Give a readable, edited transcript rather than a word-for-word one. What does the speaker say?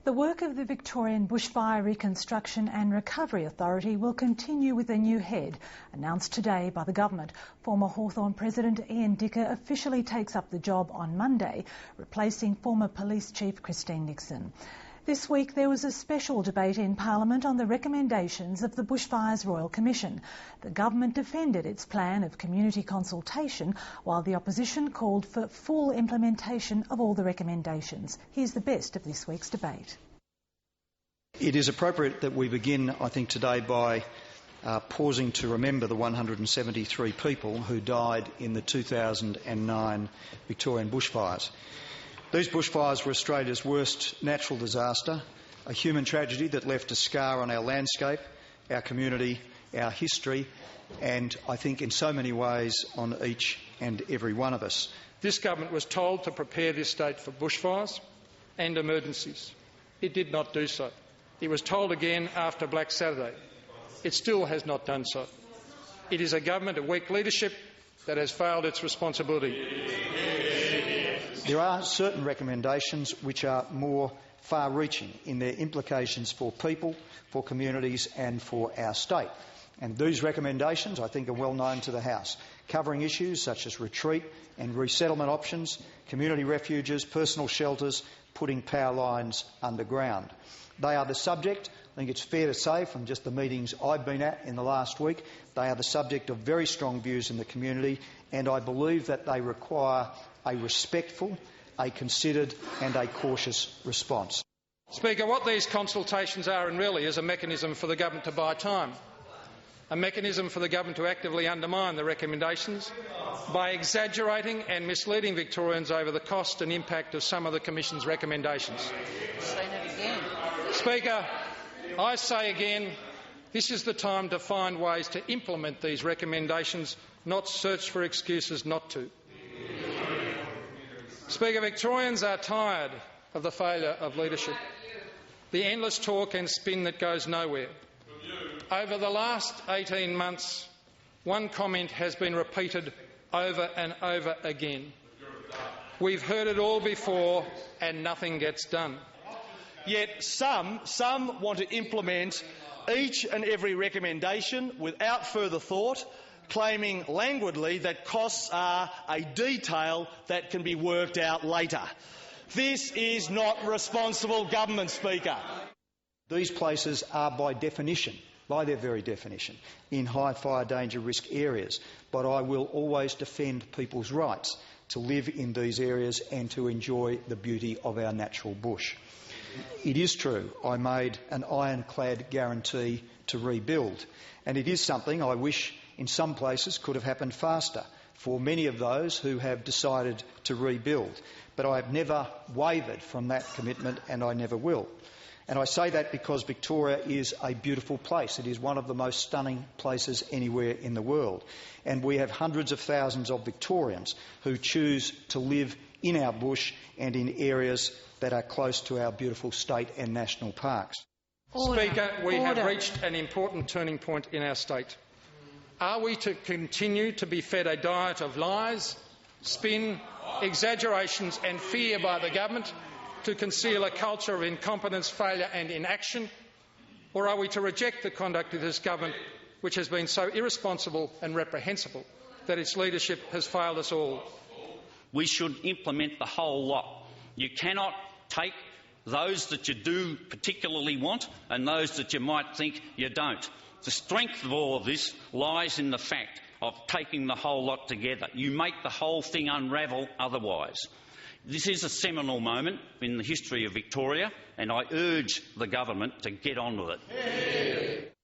The work of the Victorian Bushfire Reconstruction and Recovery Authority will continue with a new head, announced today by the government. Former Hawthorn President Ian Dicker officially takes up the job on Monday, replacing former Police Chief Christine Nixon. This week there was a special debate in Parliament on the recommendations of the Bushfires Royal Commission. The government defended its plan of community consultation, while the opposition called for full implementation of all the recommendations. Here's the best of this week's debate. It is appropriate that we begin, I think, today by pausing to remember the 173 people who died in the 2009 Victorian bushfires. These bushfires were Australia's worst natural disaster, a human tragedy that left a scar on our landscape, our community, our history, and I think in so many ways on each and every one of us. This government was told to prepare this state for bushfires and emergencies. It did not do so. It was told again after Black Saturday. It still has not done so. It is a government of weak leadership that has failed its responsibility. There are certain recommendations which are more far-reaching in their implications for people, for communities and for our state. And these recommendations, I think, are well known to the House, covering issues such as retreat and resettlement options, community refuges, personal shelters, putting power lines underground. They are the subject, I think it's fair to say from just the meetings I've been at in the last week, they are the subject of very strong views in the community, and I believe that they require a respectful, a considered and a cautious response. Speaker, what these consultations are and really is a mechanism for the government to buy time, a mechanism for the government to actively undermine the recommendations by exaggerating and misleading Victorians over the cost and impact of some of the Commission's recommendations. Speaker, I say again, this is the time to find ways to implement these recommendations, not search for excuses not to. Speaker, Victorians are tired of the failure of leadership, the endless talk and spin that goes nowhere. Over the last 18 months, one comment has been repeated over and over again. We've heard it all before and nothing gets done. Yet some want to implement each and every recommendation without further thought, claiming languidly that costs are a detail that can be worked out later. This is not responsible government, Speaker. These places are by definition, by their very definition, in high fire danger risk areas, but I will always defend people's rights to live in these areas and to enjoy the beauty of our natural bush. It is true I made an ironclad guarantee to rebuild, and it is something I wish in some places could have happened faster for many of those who have decided to rebuild. But I have never wavered from that commitment and I never will. And I say that because Victoria is a beautiful place. It is one of the most stunning places anywhere in the world. And we have hundreds of thousands of Victorians who choose to live in our bush and in areas that are close to our beautiful state and national parks. Speaker, we have reached an important turning point in our state. Are we to continue to be fed a diet of lies, spin, exaggerations and fear by the government to conceal a culture of incompetence, failure and inaction? Or are we to reject the conduct of this government, which has been so irresponsible and reprehensible that its leadership has failed us all? We should implement the whole lot. You cannot take those that you do particularly want and those that you might think you don't. The strength of all of this lies in the fact of taking the whole lot together. You make the whole thing unravel otherwise. This is a seminal moment in the history of Victoria, and I urge the government to get on with it.